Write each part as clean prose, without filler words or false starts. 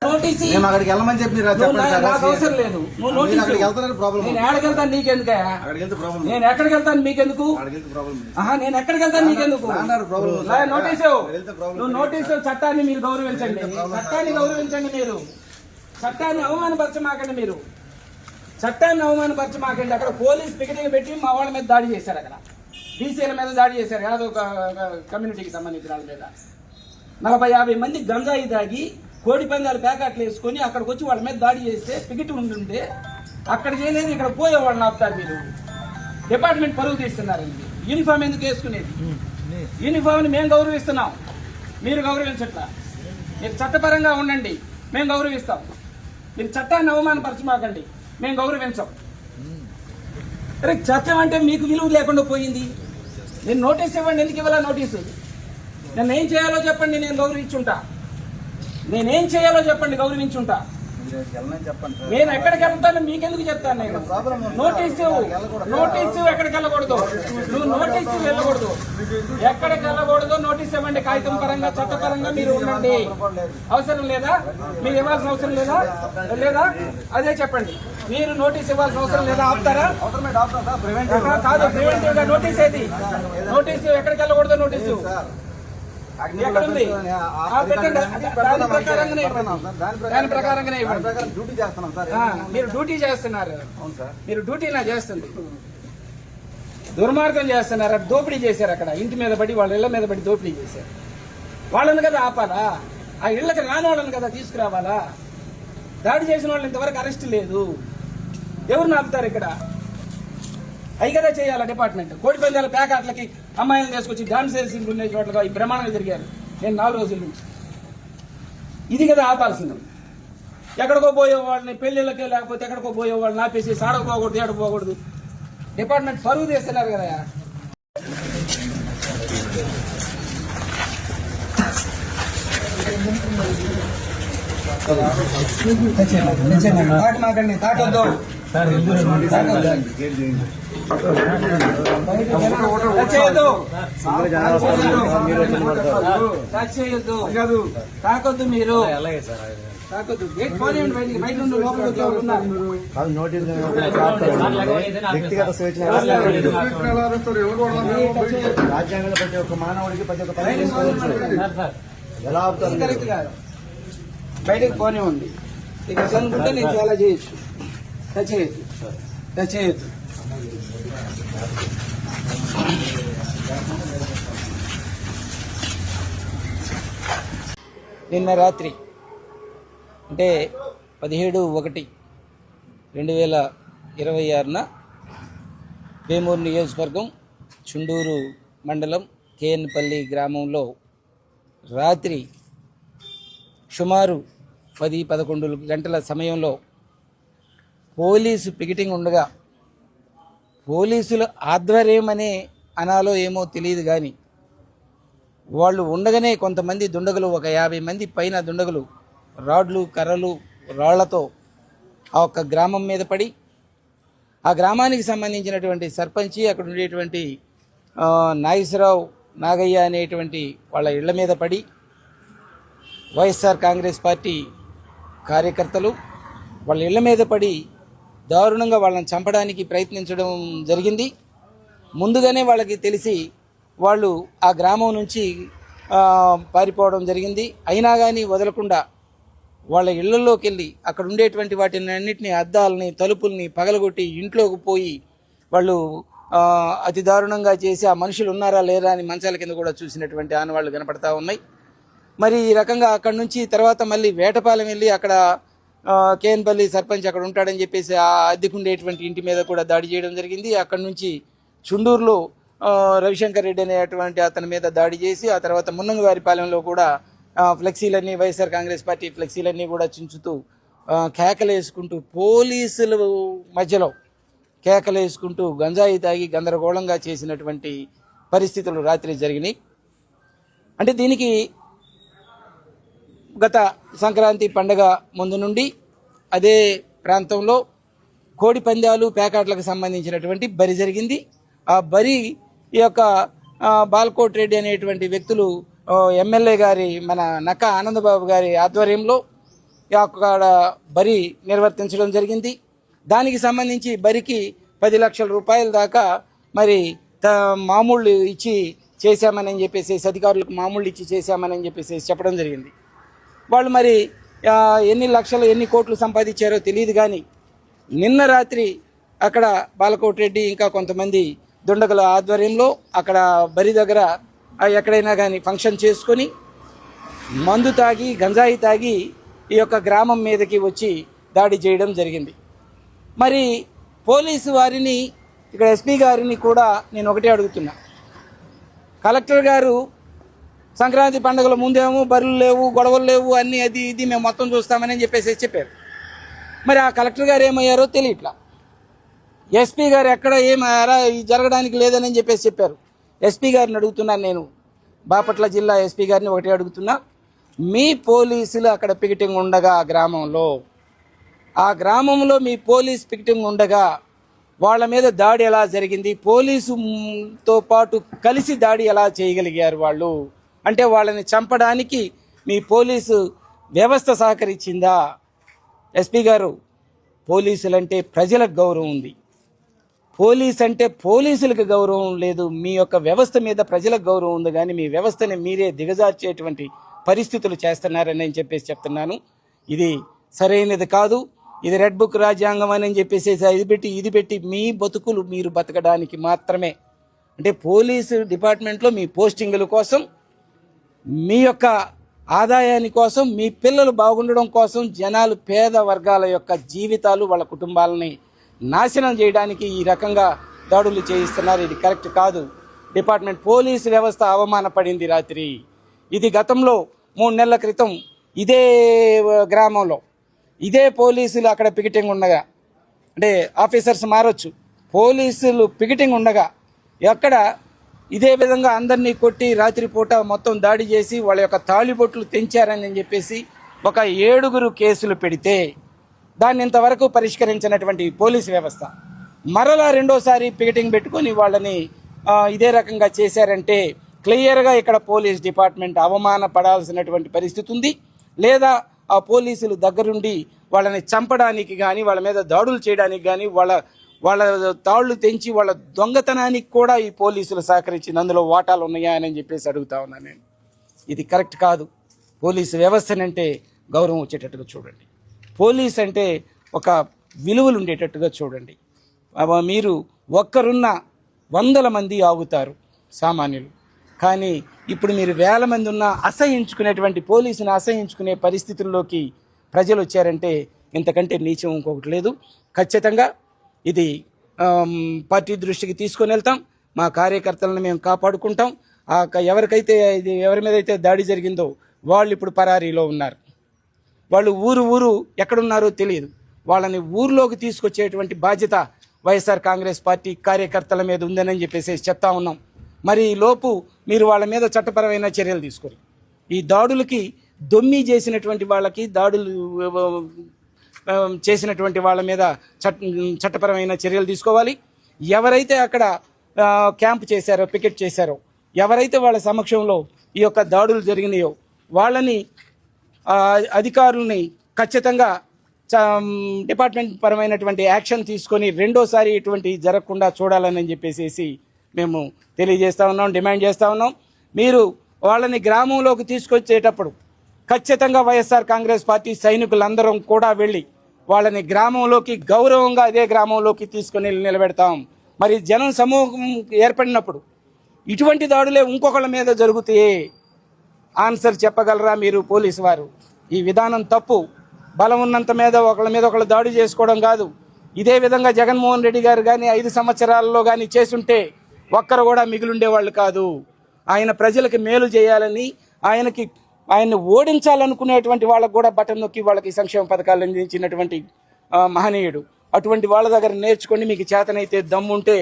Notice మేము అక్కడికి వెళ్ళమని చెప్పి నాకు అవసరం లేదు. నువ్వు నోటీస్ నేను ఎక్కడికి వెళ్తాను నీకెందుకు? నేను ఎక్కడికి వెళ్తాను మీకెందుకు? నేను ఎక్కడికి వెళ్తాను నీకెందుకు? నోటీసు నువ్వు నోటీసు చట్టాన్ని మీరు గౌరవించండి. చట్టాన్ని గౌరవించండి. మీరు చట్టాన్ని అవమానపరచమాకండి. మీరు చట్టాన్ని అవమానపరచమాకండి. అక్కడ పోలీస్ పికెటింగ్ పెట్టి మా వాళ్ళ మీద దాడి చేశారు. అక్కడ బీసీల మీద దాడి చేశారు. ఏదో ఒక కమ్యూనిటీకి సంబంధించిన వాళ్ళ మీద 40-50 మంది గంజాయి దాగి కోడి పందాలు ప్యాకెట్లు వేసుకొని అక్కడికి వచ్చి వాళ్ళ మీద దాడి చేస్తే పికెట్ ఉంటుంటే అక్కడ చేయలేదు, ఇక్కడ పోయేవాళ్ళని ఆపుతారు. మీరు డిపార్ట్మెంట్ పరువు తీస్తున్నారండి. యూనిఫామ్ ఎందుకు వేసుకునేది? యూనిఫామ్ని మేము గౌరవిస్తున్నాం, మీరు గౌరవించట్లా. మీరు చట్టపరంగా ఉండండి, మేము గౌరవిస్తాం. మీరు చట్టాన్ని అవమానపరచమాకండి, మేము గౌరవించాం. అరే చట్టం అంటే మీకు విలువ లేకుండా పోయింది. నేను నోటీస్ ఇవ్వండి. ఎందుకు ఇవ్వాలా నోటీసు? నన్ను ఏం చేయాలో చెప్పండి, నేను గౌరవించుంటా. నేనేం చేయాలో చెప్పండి, గౌరవించుంటా. నేను ఎక్కడికి వెళ్తాను మీకెందుకు చెప్తాను? నేను నోటీసు ఎక్కడికి వెళ్ళకూడదు. నువ్వు నోటీసు వెళ్ళకూడదు. ఎక్కడికి వెళ్ళకూడదు నోటీస్ ఇవ్వండి. కాగితం పరంగా చట్టపరంగా మీరు ఉండండి. అవసరం లేదా? మీరు ఇవ్వాల్సిన అవసరం లేదా? అదే చెప్పండి. మీరు నోటీస్ ఇవ్వాల్సిన అవసరం లేదా? ఆపుతారా? కాదు, ప్రివెంటివ్ గా నోటీస్ ఏది? నోటీసు ఎక్కడికి వెళ్ళకూడదు. నోటీసు ఎక్కడుంది? దాని ప్రకారంగానే మీరు డ్యూటీ చేస్తున్నారు. మీరు డ్యూటీ నా చేస్తుంది. దుర్మార్గం చేస్తున్నారు. దోపిడీ చేశారు. అక్కడ ఇంటి మీద పడి వాళ్ళ ఇళ్ల మీద పడి దోపిడీ చేశారు. వాళ్ళని కదా ఆపాలా? ఆ ఇళ్లకి రాని వాళ్ళని కదా తీసుకురావాలా? దాడి చేసిన వాళ్ళు ఇంతవరకు అరెస్ట్ లేదు. ఎవరిని ఆపుతారు ఇక్కడ? అవి కదా చేయాలా డిపార్ట్మెంట్. కోడి పందాల ప్యాకెట్లకి అమ్మాయిలను తీసుకొచ్చి డాన్స్ వేసి ఉండే చోట్ల ఈ ప్రమాణాలు జరిగారు. నేను 4 రోజుల నుంచి ఇది కదా ఆపాల్సింది. ఎక్కడికో పోయే వాళ్ళని పెళ్లిళ్ళకే లేకపోతే ఎక్కడికో పోయే వాళ్ళని ఆపేసి సాడకపోకూడదు, ఏడకపోకూడదు. డిపార్ట్మెంట్ పరువు తీస్తున్నారు కదా. తాకమాకండి, తాకొద్దు. తాకొద్దు. మీరు తాకొద్దు. గేట్ పోనీయండి. బయట నుండి లోపలికి వ్యక్తిగత స్వేచ్ఛ రాజ్యాంగంలో ప్రతి ఒక్క మానవుడికి ప్రతి ఒక్క ఎలా కరెక్ట్ కాదు. బయటకు పోనివ్వండి. ఇక అనుకుంటే నేను చాలా చేయొచ్చు. చేయొద్దు. నిన్న రాత్రి అంటే 17/1/2026న వేమూరు నియోజకవర్గం చుండూరు మండలం కేఎన్పల్లి గ్రామంలో రాత్రి సుమారు 10-11 గంటల సమయంలో పోలీసు పికెటింగ్ ఉండగా పోలీసుల ఆధ్వర్యం అనే అనాలో ఏమో తెలియదు కానీ వాళ్ళు ఉండగానే కొంతమంది దుండగులు, ఒక 50 మంది పైన దుండగులు రాడ్లు, కర్రలు, రాళ్లతో ఆ ఒక్క గ్రామం మీద పడి ఆ గ్రామానికి సంబంధించినటువంటి సర్పంచి, అక్కడ ఉండేటువంటి నాగేశ్వరరావు, నాగయ్య అనేటువంటి వాళ్ళ ఇళ్ల మీద పడి వైఎస్ఆర్ కాంగ్రెస్ పార్టీ కార్యకర్తలు వాళ్ళ ఇళ్ల మీద పడి దారుణంగా వాళ్ళని చంపడానికి ప్రయత్నించడం జరిగింది. ముందుగానే వాళ్ళకి తెలిసి వాళ్ళు ఆ గ్రామం నుంచి పారిపోవడం జరిగింది. అయినా కానీ వదలకుండా వాళ్ళ ఇళ్లలోకి వెళ్ళి అక్కడ ఉండేటువంటి వాటిని అన్నింటినీ, అద్దాలని, తలుపుల్ని పగలగొట్టి ఇంట్లోకి పోయి వాళ్ళు అతి దారుణంగా చేసి ఆ మనుషులు ఉన్నారా లేరా అని మంచాల కింద కూడా చూసినటువంటి ఆనవాళ్లు కనపడతా ఉన్నాయి. మరి ఈ రకంగా అక్కడి నుంచి తర్వాత మళ్ళీ వేటపాలెం వెళ్ళి అక్కడ కేఎన్పల్లి సర్పంచ్ అక్కడ ఉంటాడని చెప్పేసి ఆ అద్దెకుండేటువంటి ఇంటి మీద కూడా దాడి చేయడం జరిగింది. అక్కడి నుంచి చుండూరులో రవిశంకర్ రెడ్డి అనేటువంటి అతని మీద దాడి చేసి ఆ తర్వాత మున్నంగివారిపాలెంలో కూడా ఫ్లెక్సీలన్నీ, వైఎస్ఆర్ కాంగ్రెస్ పార్టీ ఫ్లెక్సీలన్నీ కూడా చించుతూ కేకలేసుకుంటూ పోలీసుల మధ్యలో కేకలేసుకుంటూ గంజాయి తాగి గందరగోళంగా చేసినటువంటి పరిస్థితులు రాత్రి జరిగినాయి. అంటే దీనికి గత సంక్రాంతి పండగ ముందు నుండి అదే ప్రాంతంలో కోడి పందాలు, ప్యాకెట్లకు సంబంధించినటువంటి బరి జరిగింది. ఆ బరి యొక్క బాల్కోట్ రెడ్డి అనేటువంటి వ్యక్తులు ఎమ్మెల్యే గారి, మన నక్క ఆనందబాబు గారి ఆధ్వర్యంలో అక్కడ బరి నిర్వర్తించడం జరిగింది. దానికి సంబంధించి బరికి 10 లక్షల రూపాయల దాకా మరి మామూళ్ళు ఇచ్చి చేశామని చెప్పేసి, అధికారులకు మామూళ్ళు ఇచ్చి చేశామని చెప్పేసి చెప్పడం జరిగింది. వాళ్ళు మరి ఎన్ని లక్షలు ఎన్ని కోట్లు సంపాదించారో తెలియదు. కానీ నిన్న రాత్రి అక్కడ బాలకోటి రెడ్డి ఇంకా కొంతమంది దుండగుల ఆధ్వర్యంలో అక్కడ బరి దగ్గర ఎక్కడైనా కానీ ఫంక్షన్ చేసుకొని మందు తాగి గంజాయి తాగి ఈ యొక్క గ్రామం మీదకి వచ్చి దాడి చేయడం జరిగింది. మరి పోలీసు వారిని, ఇక్కడ ఎస్పీ గారిని కూడా నేను ఒకటే అడుగుతున్నా. కలెక్టర్ గారు సంక్రాంతి పండుగల ముందేమో బరులు లేవు, గొడవలు లేవు, అన్నీ అది ఇది మేము మొత్తం చూస్తామని చెప్పేసి చెప్పారు. మరి ఆ కలెక్టర్ గారు ఏమయ్యారో తెలియట్లా. ఎస్పీ గారు ఎక్కడ జరగడానికి లేదని చెప్పేసి చెప్పారు. ఎస్పీ గారిని అడుగుతున్నాను నేను, బాపట్ల జిల్లా ఎస్పీ గారిని ఒకటే అడుగుతున్నా. మీ పోలీసులు అక్కడ పికెటింగ్ ఉండగా ఆ గ్రామంలో మీ పోలీస్ పికెటింగ్ ఉండగా వాళ్ళ మీద దాడి ఎలా జరిగింది, పోలీసుతో పాటు కలిసి దాడి ఎలా చేయగలిగారు వాళ్ళు? అంటే వాళ్ళని చంపడానికి మీ పోలీసు వ్యవస్థ సహకరించిందా? ఎస్పీ గారు, పోలీసులంటే ప్రజలకు గౌరవం ఉంది, పోలీస్ అంటే పోలీసులకు గౌరవం లేదు. మీ యొక్క వ్యవస్థ మీద ప్రజలకు గౌరవం ఉంది, కానీ మీ వ్యవస్థని మీరే దిగజార్చేటువంటి పరిస్థితులు చేస్తున్నారని చెప్పేసి చెప్తున్నాను. ఇది సరైనది కాదు. ఇది రెడ్ బుక్ రాజ్యాంగం అని చెప్పేసి ఇది పెట్టి మీ బతుకులు మీరు బతకడానికి మాత్రమే, అంటే పోలీసు డిపార్ట్మెంట్లో మీ పోస్టింగుల కోసం, మీ యొక్క ఆదాయాని కోసం, మీ పిల్లలు బాగుండడం కోసం జనాలు, పేద వర్గాల యొక్క జీవితాలు, వాళ్ళ కుటుంబాలని నాశనం చేయడానికి ఈ రకంగా దాడులు చేయిస్తున్నారు. ఇది కరెక్ట్ కాదు. డిపార్ట్మెంట్ పోలీసు వ్యవస్థ అవమానపడింది రాత్రి. ఇది గతంలో 3 నెలల క్రితం ఇదే గ్రామంలో ఇదే పోలీసులు అక్కడ పికెటింగ్ ఉండగా, అంటే ఆఫీసర్స్ మారొచ్చు, పోలీసులు పికెటింగ్ ఉండగా ఎక్కడ ఇదే విధంగా అందరినీ కొట్టి రాత్రిపూట మొత్తం దాడి చేసి వాళ్ళ యొక్క తాళిబొట్లు తెంచారని చెప్పేసి ఒక 7 కేసులు పెడితే దాన్ని ఇంతవరకు పరిష్కరించినటువంటి పోలీసు వ్యవస్థ మరలా రెండోసారి పికెటింగ్ పెట్టుకొని వాళ్ళని ఇదే రకంగా చేశారంటే క్లియర్గా ఇక్కడ పోలీస్ డిపార్ట్మెంట్ అవమానపడాల్సినటువంటి పరిస్థితి ఉంది. లేదా ఆ పోలీసులు దగ్గరుండి వాళ్ళని చంపడానికి కానీ, వాళ్ళ మీద దాడులు చేయడానికి కానీ, వాళ్ళ తాళ్లు తెంచి వాళ్ళ దొంగతనానికి కూడా ఈ పోలీసులు సహకరించింది, అందులో వాటాలు ఉన్నాయా అని చెప్పేసి అడుగుతా ఉన్నాను నేను. ఇది కరెక్ట్ కాదు. పోలీసు వ్యవస్థనంటే గౌరవం వచ్చేటట్టుగా చూడండి. పోలీస్ అంటే ఒక విలువలు ఉండేటట్టుగా చూడండి. మీరు ఒక్కరున్న 100 మంది ఆగుతారు సామాన్యులు, కానీ ఇప్పుడు మీరు 1000 మంది ఉన్న అసహించుకునేటువంటి పోలీసుని అసహించుకునే పరిస్థితుల్లోకి ప్రజలు వచ్చారంటే ఇంతకంటే నీచం ఇంకొకటి లేదు. ఖచ్చితంగా ఇది పార్టీ దృష్టికి తీసుకొని వెళ్తాం. మా కార్యకర్తలను మేము కాపాడుకుంటాం. ఎవరి మీద అయితే దాడి జరిగిందో వాళ్ళు ఇప్పుడు పరారీలో ఉన్నారు. వాళ్ళు ఊరు ఎక్కడున్నారో తెలియదు. వాళ్ళని ఊర్లోకి తీసుకొచ్చేటువంటి బాధ్యత వైఎస్ఆర్ కాంగ్రెస్ పార్టీ కార్యకర్తల మీద ఉందని చెప్పేసి చెప్తా ఉన్నాం. మరి లోపు మీరు వాళ్ళ మీద చట్టపరమైన చర్యలు తీసుకోరు. ఈ దాడులకి దొమ్మి చేసినటువంటి వాళ్ళకి, దాడులు చేసినటువంటి వాళ్ళ మీద చట్టపరమైన చర్యలు తీసుకోవాలి. ఎవరైతే అక్కడ క్యాంప్ చేశారో, పికెట్ చేశారో, ఎవరైతే వాళ్ళ సమక్షంలో ఈ యొక్క దాడులు జరిగినాయో వాళ్ళని అధికారులని ఖచ్చితంగా డిపార్ట్మెంట్ పరమైనటువంటి యాక్షన్ తీసుకొని రెండోసారి ఇటువంటి జరగకుండా చూడాలని చెప్పేసి మేము తెలియజేస్తా ఉన్నాం, డిమాండ్ చేస్తూ ఉన్నాం. మీరు వాళ్ళని గ్రామంలోకి తీసుకొచ్చేటప్పుడు ఖచ్చితంగా వైఎస్ఆర్ కాంగ్రెస్ పార్టీ సైనికులందరం కూడా వెళ్ళి వాళ్ళని గ్రామంలోకి గౌరవంగా అదే గ్రామంలోకి తీసుకొని నిలబెడతాం. మరి జనం సమూహం ఏర్పడినప్పుడు ఇటువంటి దాడులే ఇంకొకళ్ళ మీద జరుగుతాయి. ఆన్సర్ చెప్పగలరా మీరు పోలీసు వారు? ఈ విధానం తప్పు. బలం ఉన్నంత మీద ఒకళ్ళ దాడి చేసుకోవడం కాదు. ఇదే విధంగా జగన్మోహన్ రెడ్డి గారు కానీ 5 సంవత్సరాల్లో కానీ చేసుంటే ఒక్కరు కూడా మిగిలిండేవాళ్ళు కాదు. ఆయన ప్రజలకి మేలు చేయాలని, ఆయన్ని ఓడించాలనుకునేటువంటి వాళ్ళకు కూడా బటన్ నొక్కి వాళ్ళకి సంక్షేమ పథకాలు అందించినటువంటి మహనీయుడు. అటువంటి వాళ్ళ దగ్గర నేర్చుకొని మీకు చేతనైతే దమ్ముంటే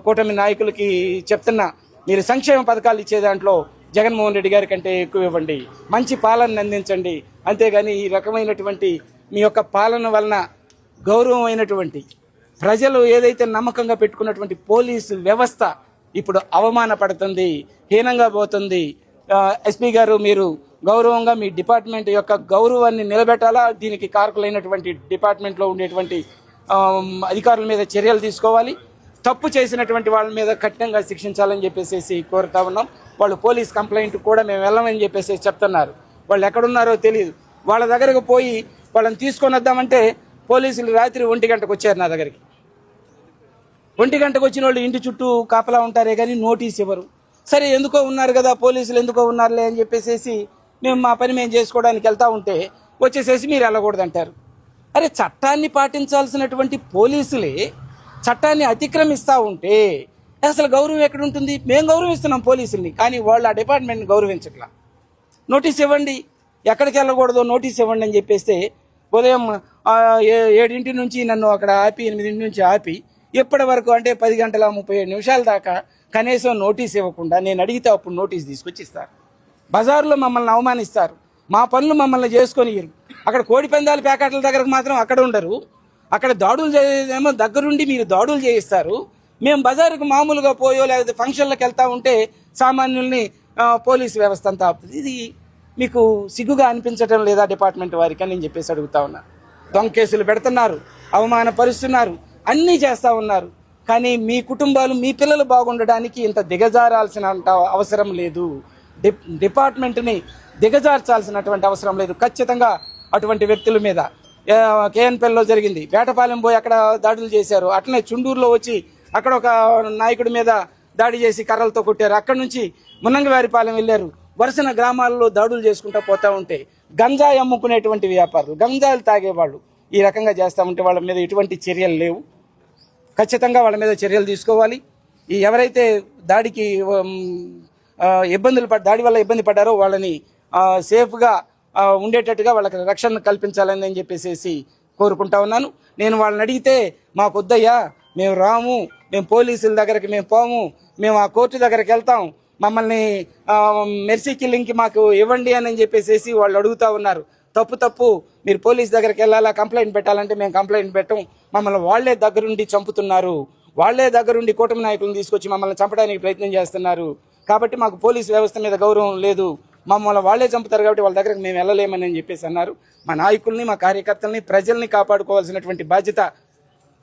కూటమి నాయకులకి చెప్తున్నా, మీరు సంక్షేమ పథకాలు ఇచ్చే దాంట్లో జగన్మోహన్ రెడ్డి గారి కంటే ఎక్కువ ఇవ్వండి, మంచి పాలన అందించండి. అంతేగాని ఈ రకమైనటువంటి మీ యొక్క పాలన వలన గౌరవమైనటువంటి ప్రజలు ఏదైతే నమ్మకంగా పెట్టుకున్నటువంటి పోలీసు వ్యవస్థ ఇప్పుడు అవమానపడుతుంది, హీనంగా పోతుంది. ఎస్పీ గారు, మీరు గౌరవంగా మీ డిపార్ట్మెంట్ యొక్క గౌరవాన్ని నిలబెట్టాలా. దీనికి కారకులైనటువంటి డిపార్ట్మెంట్లో ఉండేటువంటి అధికారుల మీద చర్యలు తీసుకోవాలి. తప్పు చేసినటువంటి వాళ్ళ మీద కఠినంగా శిక్షించాలని చెప్పేసి కోరుతా ఉన్నాం. వాళ్ళు పోలీస్ కంప్లైంట్ కూడా మేము వెళ్ళమని చెప్పేసి చెప్తున్నారు. వాళ్ళు ఎక్కడున్నారో తెలియదు. వాళ్ళ దగ్గరకు పోయి వాళ్ళని తీసుకొని వద్దామంటే పోలీసులు రాత్రి 1 గంటకు వచ్చారు నా దగ్గరికి. 1 గంటకు వచ్చిన వాళ్ళు ఇంటి చుట్టూ కాపలా ఉంటారే కానీ నోటీస్ ఇవ్వరు. సరే ఎందుకో ఉన్నారు కదా పోలీసులు, ఎందుకో ఉన్నారులే అని చెప్పేసి మేము మా పని మేము చేసుకోవడానికి వెళ్తా ఉంటే వచ్చేసేసి మీరు వెళ్ళకూడదంటారు. అరే, చట్టాన్ని పాటించాల్సినటువంటి పోలీసులే చట్టాన్ని అతిక్రమిస్తూ ఉంటే అసలు గౌరవం ఎక్కడుంటుంది? మేము గౌరవిస్తున్నాం పోలీసుల్ని, కానీ వాళ్ళు ఆ డిపార్ట్మెంట్ని గౌరవించట్లా. నోటీస్ ఇవ్వండి, ఎక్కడికి వెళ్ళకూడదో నోటీస్ ఇవ్వండి అని చెప్పేస్తే ఉదయం 7 నుంచి నన్ను అక్కడ ఆపి 8 నుంచి ఆపి ఎప్పటి వరకు అంటే 10:37 దాకా కనీసం నోటీస్ ఇవ్వకుండా నేను అడిగితే అప్పుడు నోటీస్ తీసుకొచ్చి ఇస్తారు. బజార్లో మమ్మల్ని అవమానిస్తారు, మా పనులు మమ్మల్ని చేసుకొని అక్కడ కోడి పందాల ప్యాకెట్ల దగ్గరకు మాత్రం అక్కడ ఉండరు. అక్కడ దాడులు చేసేదేమో దగ్గరుండి మీరు దాడులు చేయిస్తారు. మేము బజారుకు మామూలుగా పోయో లేకపోతే ఫంక్షన్లకు వెళ్తా ఉంటే సామాన్యుల్ని పోలీసు వ్యవస్థ అంతా ఆపుతుంది. ఇది మీకు సిగ్గుగా అనిపించడం లేదా డిపార్ట్మెంట్ వారికి అని నేను చెప్పేసి అడుగుతా ఉన్నా. దొంగ కేసులు పెడుతున్నారు, అవమానపరుస్తున్నారు, అన్నీ చేస్తూ ఉన్నారు. కానీ మీ కుటుంబాలు మీ పిల్లలు బాగుండడానికి ఇంత దిగజారాల్సిన అవసరం లేదు. డిపార్ట్మెంట్ని దిగజార్చాల్సినటువంటి అవసరం లేదు. ఖచ్చితంగా అటువంటి వ్యక్తుల మీద కేఎన్పల్లిలో జరిగింది, వేటపాలెం పోయి అక్కడ దాడులు చేశారు. అట్లనే చుండూరులో వచ్చి అక్కడ ఒక నాయకుడి మీద దాడి చేసి కర్రలతో కొట్టారు. అక్కడి నుంచి మున్నంగివారిపాలెం వెళ్ళారు. వరుసన గ్రామాల్లో దాడులు చేసుకుంటూ పోతా ఉంటే గంజాయి అమ్ముకునేటువంటి వ్యాపారులు, గంజాయిలు తాగేవాళ్ళు ఈ రకంగా చేస్తూ ఉంటే వాళ్ళ మీద ఎటువంటి చర్యలు లేవు. ఖచ్చితంగా వాళ్ళ మీద చర్యలు తీసుకోవాలి. ఈ ఎవరైతే దాడికి దాడి వల్ల ఇబ్బంది పడ్డారో వాళ్ళని సేఫ్గా ఉండేటట్టుగా వాళ్ళకి రక్షణ కల్పించాలని అని చెప్పేసి కోరుకుంటా ఉన్నాను. నేను వాళ్ళని అడిగితే మాకు వద్దయ్యా, మేము రాము, మేము పోలీసుల దగ్గరికి మేము పోము, మేము ఆ కోర్టు దగ్గరికి వెళ్తాం, మమ్మల్ని మెర్సీ కిల్లింగ్కి మాకు ఇవ్వండి అని చెప్పేసి వాళ్ళు అడుగుతూ ఉన్నారు. తప్పు, మీరు పోలీస్ దగ్గరికి వెళ్ళాలా, కంప్లైంట్ పెట్టాలంటే మేము కంప్లైంట్ పెట్టం. మమ్మల్ని వాళ్లే దగ్గరుండి చంపుతున్నారు, వాళ్లే దగ్గరుండి కూటమి నాయకులను తీసుకొచ్చి మమ్మల్ని చంపడానికి ప్రయత్నం చేస్తున్నారు. కాబట్టి మాకు పోలీసు వ్యవస్థ మీద గౌరవం లేదు, మమ్మల్ని వాళ్లే చంపుతారు కాబట్టి వాళ్ళ దగ్గరకు మేము వెళ్ళలేమని చెప్పేసి అన్నారు. మా నాయకుల్ని, మా కార్యకర్తల్ని, ప్రజల్ని కాపాడుకోవాల్సినటువంటి బాధ్యత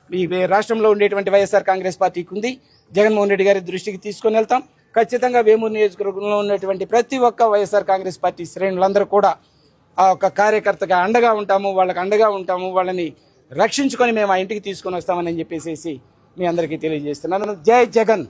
ఈ రాష్ట్రంలో ఉండేటువంటి వైఎస్ఆర్ కాంగ్రెస్ పార్టీకి ఉంది. జగన్మోహన్ రెడ్డి గారి దృష్టికి తీసుకొని వెళ్తాం. ఖచ్చితంగా వేమూరు నియోజకవర్గంలో ఉన్నటువంటి ప్రతి ఒక్క వైఎస్ఆర్ కాంగ్రెస్ పార్టీ శ్రేణులందరూ కూడా ఆ ఒక్క కార్యకర్తగా అండగా ఉంటాము, వాళ్ళకి అండగా ఉంటాము, వాళ్ళని రక్షించుకొని మేము ఆ ఇంటికి తీసుకొని వస్తామని చెప్పేసి మీ అందరికీ తెలియజేస్తున్నాను. జై జగన్.